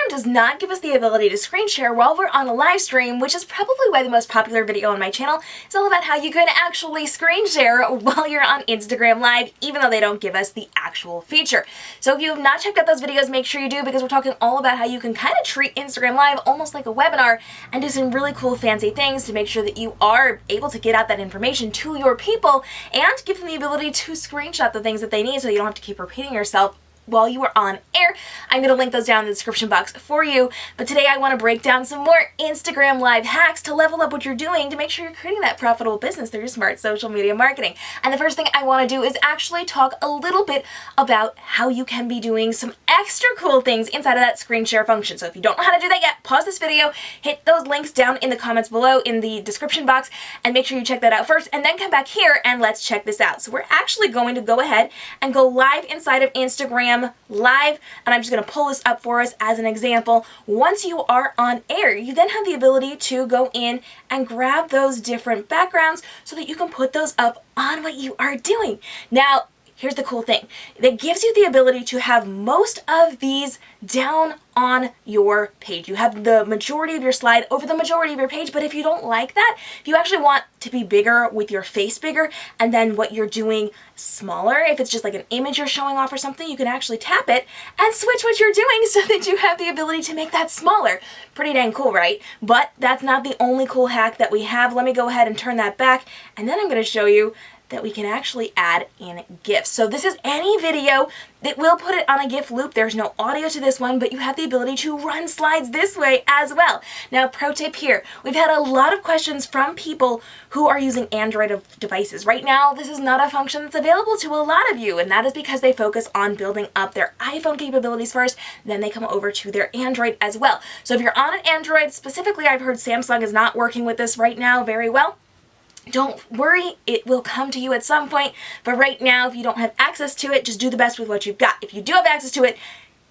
Instagram does not give us the ability to screen share while we're on a live stream, which is probably why the most popular video on my channel is all about how you can actually screen share while you're on Instagram Live, even though they don't give us the actual feature. So if you have not checked out those videos, make sure you do, because we're talking all about how you can kind of treat Instagram Live almost like a webinar and do some really cool fancy things to make sure that you are able to get out that information to your people and give them the ability to screenshot the things that they need so you don't have to keep repeating yourself while you are on air. I'm going to link those down in the description box for you. But today I want to break down some more Instagram Live hacks to level up what you're doing to make sure you're creating that profitable business through your smart social media marketing. And the first thing I want to do is actually talk a little bit about how you can be doing some extra cool things inside of that screen share function. So if you don't know how to do that yet, pause this video, hit those links down in the comments below in the description box, and make sure you check that out first, and then come back here and let's check this out. So we're actually going to go ahead and go live inside of Instagram Live, and I'm just going to pull this up for us as an example. Once you are on air, you then have the ability to go in and grab those different backgrounds so that you can put those up on what you are doing. Now, here's the cool thing. That gives you the ability to have most of these down on your page. You have the majority of your slide over the majority of your page, but if you don't like that, if you actually want to be bigger with your face bigger and then what you're doing smaller, if it's just like an image you're showing off or something, you can actually tap it and switch what you're doing so that you have the ability to make that smaller. Pretty dang cool, right? But that's not the only cool hack that we have. Let me go ahead and turn that back, and then I'm going to show you that we can actually add in gifs. So this is any video that will put it on a GIF loop. There's no audio to this one, but you have the ability to run slides this way as well. Now, pro tip here, we've had a lot of questions from people who are using Android devices. Right now, this is not a function that's available to a lot of you, and that is because they focus on building up their iPhone capabilities first, then they come over to their Android as well. So if you're on an Android, specifically, I've heard Samsung is not working with this right now very well. Don't worry, it will come to you at some point, but right now, if you don't have access to it, just do the best with what you've got. If you do have access to it,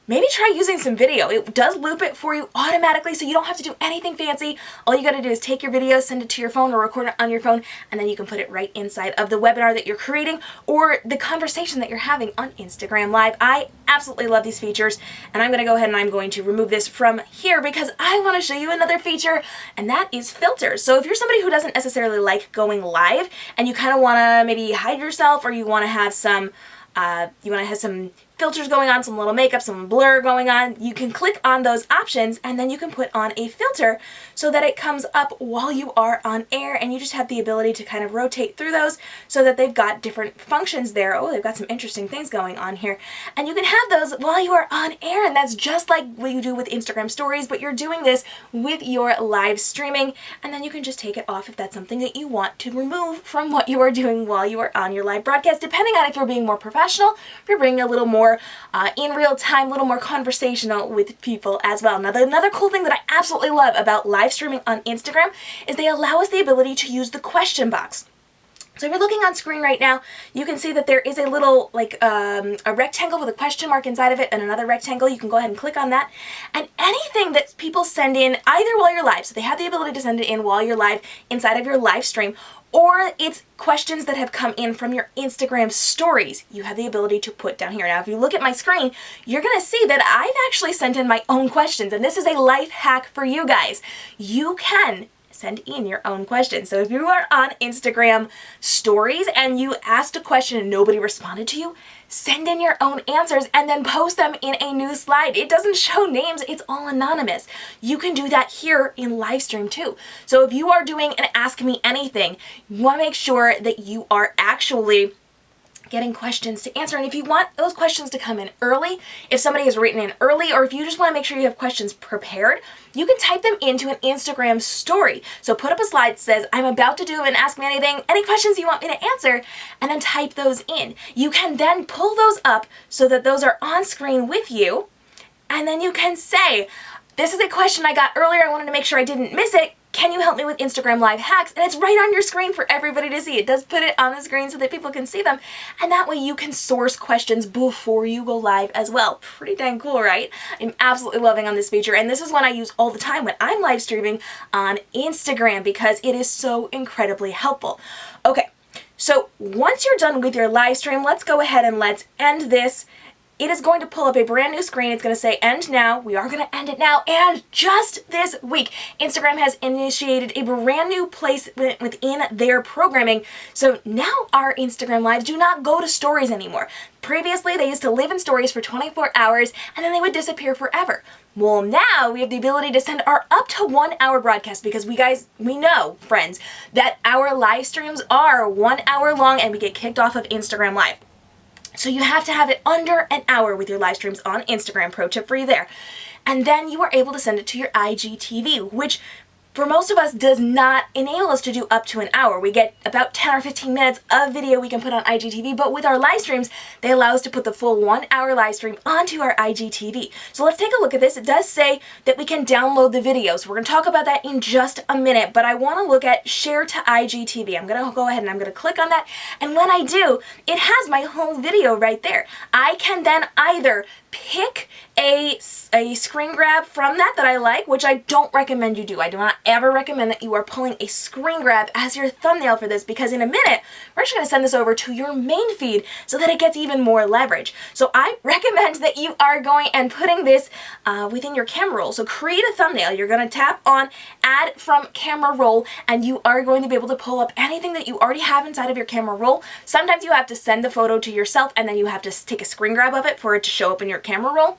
maybe try using some video. It does loop it for you automatically, so you don't have to do anything fancy. All you gotta do is take your video, send it to your phone, or record it on your phone, and then you can put it right inside of the webinar that you're creating or the conversation that you're having on Instagram Live. I absolutely love these features, and I'm gonna go ahead and I'm going to remove this from here because I wanna show you another feature, and that is filters. So if you're somebody who doesn't necessarily like going live, and you kinda wanna maybe hide yourself, or you wanna have some filters going on, some little makeup, some blur going on, you can click on those options and then you can put on a filter so that it comes up while you are on air, and you just have the ability to kind of rotate through those so that they've got different functions there. Oh, they've got some interesting things going on here. And you can have those while you are on air, and that's just like what you do with Instagram stories, but you're doing this with your live streaming, and then you can just take it off if that's something that you want to remove from what you are doing while you are on your live broadcast, depending on if you're being more professional, if you're bringing a little more in real time, a little more conversational with people as well. Now, another cool thing that I absolutely love about live streaming on Instagram is they allow us the ability to use the question box. So if you're looking on screen right now, you can see that there is a little, like, a rectangle with a question mark inside of it and another rectangle. You can go ahead and click on that. And anything that people send in, either while you're live, so they have the ability to send it in while you're live inside of your live stream, or it's questions that have come in from your Instagram stories, you have the ability to put down here. Now, if you look at my screen, you're going to see that I've actually sent in my own questions, and this is a life hack for you guys. You can send in your own questions. So if you are on Instagram stories and you asked a question and nobody responded to you, send in your own answers and then post them in a new slide. It doesn't show names, it's all anonymous. You can do that here in live stream too. So if you are doing an Ask Me Anything, you want to make sure that you are actually getting questions to answer. And if you want those questions to come in early, if somebody has written in early, or if you just want to make sure you have questions prepared, you can type them into an Instagram story. So put up a slide that says, I'm about to do an Ask Me Anything, any questions you want me to answer, and then type those in. You can then pull those up so that those are on screen with you, and then you can say, this is a question I got earlier, I wanted to make sure I didn't miss it. Can you help me with Instagram Live hacks? And it's right on your screen for everybody to see. It does put it on the screen so that people can see them. And that way you can source questions before you go live as well. Pretty dang cool, right? I'm absolutely loving on this feature. And this is one I use all the time when I'm live streaming on Instagram because it is so incredibly helpful. Okay, so once you're done with your live stream, let's go ahead and let's end this it is going to pull up a brand new screen. It's going to say end now. We are going to end it now. And just this week, Instagram has initiated a brand new placement within their programming. So now our Instagram lives do not go to stories anymore. Previously, they used to live in stories for 24 hours and then they would disappear forever. Well, now we have the ability to send our up to 1 hour broadcast because we know, friends, that our live streams are 1 hour long and we get kicked off of Instagram Live. So you have to have it under an hour with your live streams on Instagram. Pro tip for you there. And then you are able to send it to your IGTV, which for most of us does not enable us to do up to an hour. We get about 10 or 15 minutes of video we can put on IGTV, but with our live streams, they allow us to put the full 1 hour live stream onto our IGTV. So let's take a look at this. It does say that we can download the videos. We're going to talk about that in just a minute, but I want to look at share to IGTV. I'm going to go ahead and I'm going to click on that, and when I do, it has my whole video right there. I can then either pick a screen grab from that I like, which I don't recommend you do. I do not ever recommend that you are pulling a screen grab as your thumbnail for this, because in a minute, we're actually going to send this over to your main feed so that it gets even more leverage. So I recommend that you are going and putting this within your camera roll. So create a thumbnail. You're going to tap on add from camera roll, and you are going to be able to pull up anything that you already have inside of your camera roll. Sometimes you have to send the photo to yourself and then you have to take a screen grab of it for it to show up in your camera roll.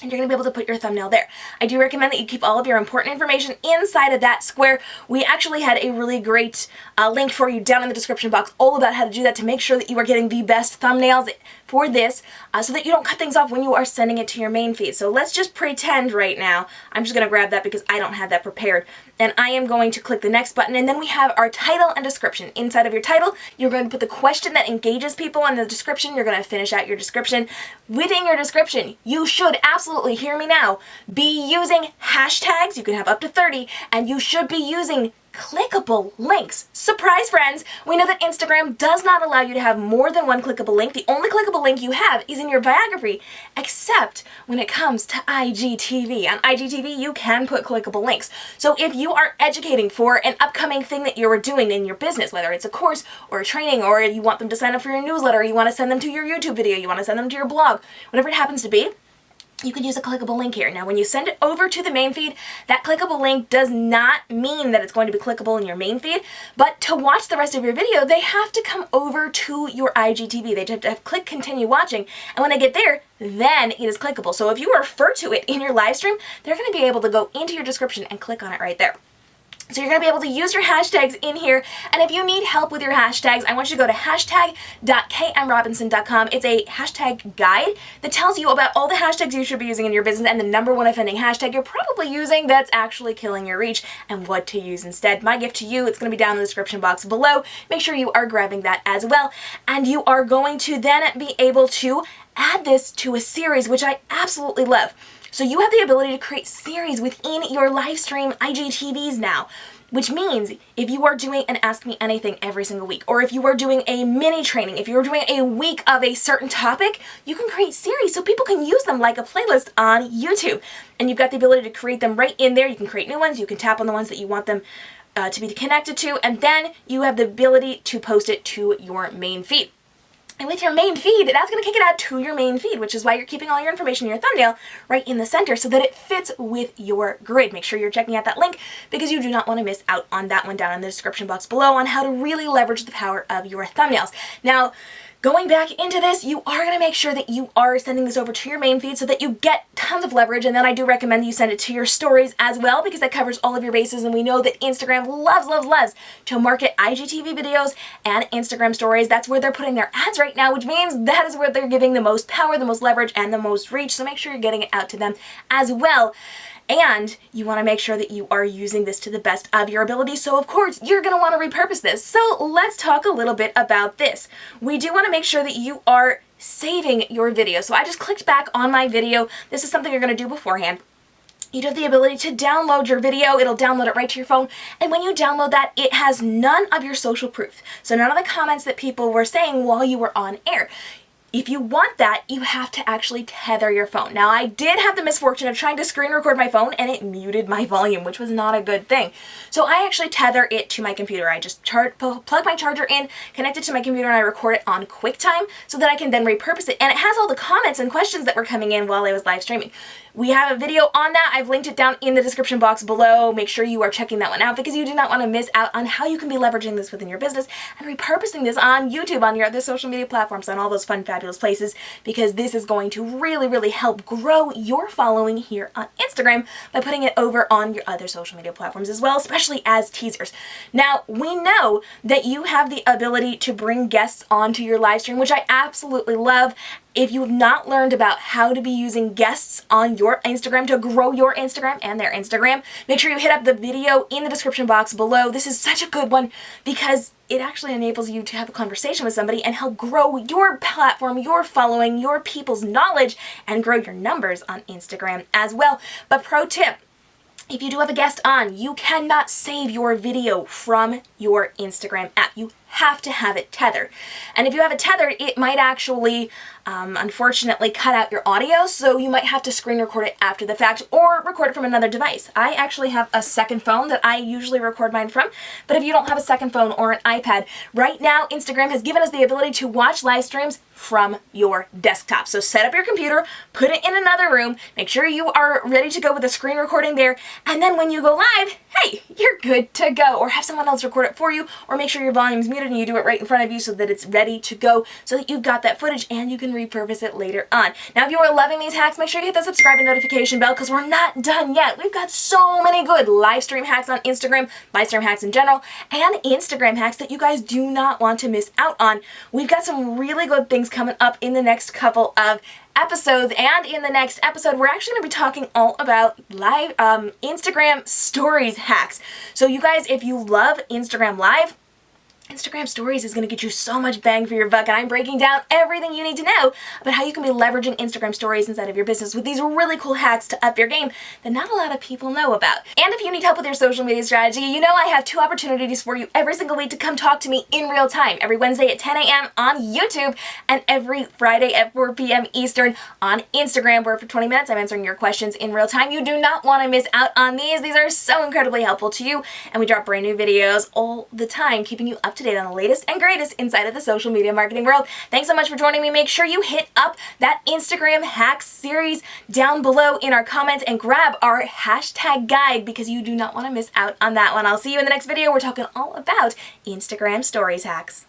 And you're going to be able to put your thumbnail there. I do recommend that you keep all of your important information inside of that square. We actually had a really great link for you down in the description box all about how to do that to make sure that you are getting the best thumbnails for this so that you don't cut things off when you are sending it to your main feed. So let's just pretend right now. I'm just going to grab that because I don't have that prepared. And I am going to click the next button, and then we have our title and description. Inside of your title, you're going to put the question that engages people. In the description, you're going to finish out your description. Within your description, you should absolutely, hear me now, be using hashtags. You can have up to 30, and you should be using clickable links. Surprise, friends! We know that Instagram does not allow you to have more than one clickable link. The only clickable link you have is in your biography, except when it comes to IGTV. On IGTV, you can put clickable links. So if you are educating for an upcoming thing that you're doing in your business, whether it's a course or a training, or you want them to sign up for your newsletter, or you want to send them to your YouTube video, you want to send them to your blog, whatever it happens to be, you can use a clickable link here. Now, when you send it over to the main feed, that clickable link does not mean that it's going to be clickable in your main feed, but to watch the rest of your video, they have to come over to your IGTV. They have to click continue watching, and when they get there, then it is clickable. So if you refer to it in your live stream, they're going to be able to go into your description and click on it right there. So you're going to be able to use your hashtags in here, and if you need help with your hashtags, I want you to go to hashtag.kmrobinson.com. It's a hashtag guide that tells you about all the hashtags you should be using in your business and the #1 offending hashtag you're probably using that's actually killing your reach and what to use instead. My gift to you, it's going to be down in the description box below. Make sure you are grabbing that as well, and you are going to then be able to add this to a series, which I absolutely love. So you have the ability to create series within your live stream IGTVs now, which means if you are doing an Ask Me Anything every single week, or if you are doing a mini training, if you're doing a week of a certain topic, you can create series so people can use them like a playlist on YouTube. And you've got the ability to create them right in there. You can create new ones. You can tap on the ones that you want them to be connected to, and then you have the ability to post it to your main feed. And with your main feed, that's going to kick it out to your main feed, which is why you're keeping all your information in your thumbnail right in the center so that it fits with your grid. Make sure you're checking out that link because you do not want to miss out on that one down in the description box below on how to really leverage the power of your thumbnails. Now, going back into this, you are going to make sure that you are sending this over to your main feed so that you get tons of leverage, and then I do recommend that you send it to your stories as well because that covers all of your bases, and we know that Instagram loves, loves, loves to market IGTV videos and Instagram stories. That's where they're putting their ads right now, which means that is where they're giving the most power, the most leverage, and the most reach, so make sure you're getting it out to them as well. And you want to make sure that you are using this to the best of your ability. So of course, you're going to want to repurpose this. So let's talk a little bit about this. We do want to make sure that you are saving your video. So I just clicked back on my video. This is something you're going to do beforehand. You have the ability to download your video. It'll download it right to your phone. And when you download that, it has none of your social proof. So none of the comments that people were saying while you were on air. if you want that, you have to actually tether your phone. Now, I did have the misfortune of trying to screen record my phone and it muted my volume, which was not a good thing. So I actually tether it to my computer. I just plug my charger in, connect it to my computer, and I record it on QuickTime so that I can then repurpose it. And it has all the comments and questions that were coming in while I was live streaming. We have a video on that. I've linked it down in the description box below. Make sure you are checking that one out because you do not want to miss out on how you can be leveraging this within your business and repurposing this on YouTube, on your other social media platforms, on all those fun, fabulous places, because this is going to really, really help grow your following here on Instagram by putting it over on your other social media platforms as well, especially as teasers. Now, we know that you have the ability to bring guests onto your live stream, which I absolutely love. If you have not learned about how to be using guests on your Instagram to grow your Instagram and their Instagram, make sure you hit up the video in the description box below. This is such a good one because it actually enables you to have a conversation with somebody and help grow your platform, your following, your people's knowledge, and grow your numbers on Instagram as well. But pro tip, if you do have a guest on, you cannot save your video from your Instagram app. You have to have it tethered. And if you have it tethered, it might actually, unfortunately, cut out your audio, so you might have to screen record it after the fact or record it from another device. I actually have a second phone that I usually record mine from, but if you don't have a second phone or an iPad, right now Instagram has given us the ability to watch live streams from your desktop. So set up your computer, put it in another room, make sure you are ready to go with the screen recording there, and then when you go live, hey, you're good to go. Or have someone else record it for you, or make sure your volume's muted and you do it right in front of you so that it's ready to go, so that you've got that footage and you can repurpose it later on. Now, if you are loving these hacks, make sure you hit the subscribe and notification bell because we're not done yet. We've got so many good live stream hacks on Instagram, live stream hacks in general, and Instagram hacks that you guys do not want to miss out on. We've got some really good things coming up in the next couple of episodes, and in the next episode we're actually going to be talking all about live Instagram stories hacks. So you guys, if you love Instagram Live, Instagram Stories is going to get you so much bang for your buck, and I'm breaking down everything you need to know about how you can be leveraging Instagram Stories inside of your business with these really cool hacks to up your game that not a lot of people know about. And if you need help with your social media strategy, you know I have 2 opportunities for you every single week to come talk to me in real time. Every Wednesday at 10 a.m. on YouTube and every Friday at 4 p.m. Eastern on Instagram, where for 20 minutes I'm answering your questions in real time. You do not want to miss out on these. These are so incredibly helpful to you, and we drop brand new videos all the time, keeping you up to date on the latest and greatest inside of the social media marketing world. Thanks so much for joining me. Make sure you hit up that Instagram hacks series down below in our comments and grab our hashtag guide because you do not want to miss out on that one. I'll see you in the next video. We're talking all about Instagram Stories hacks.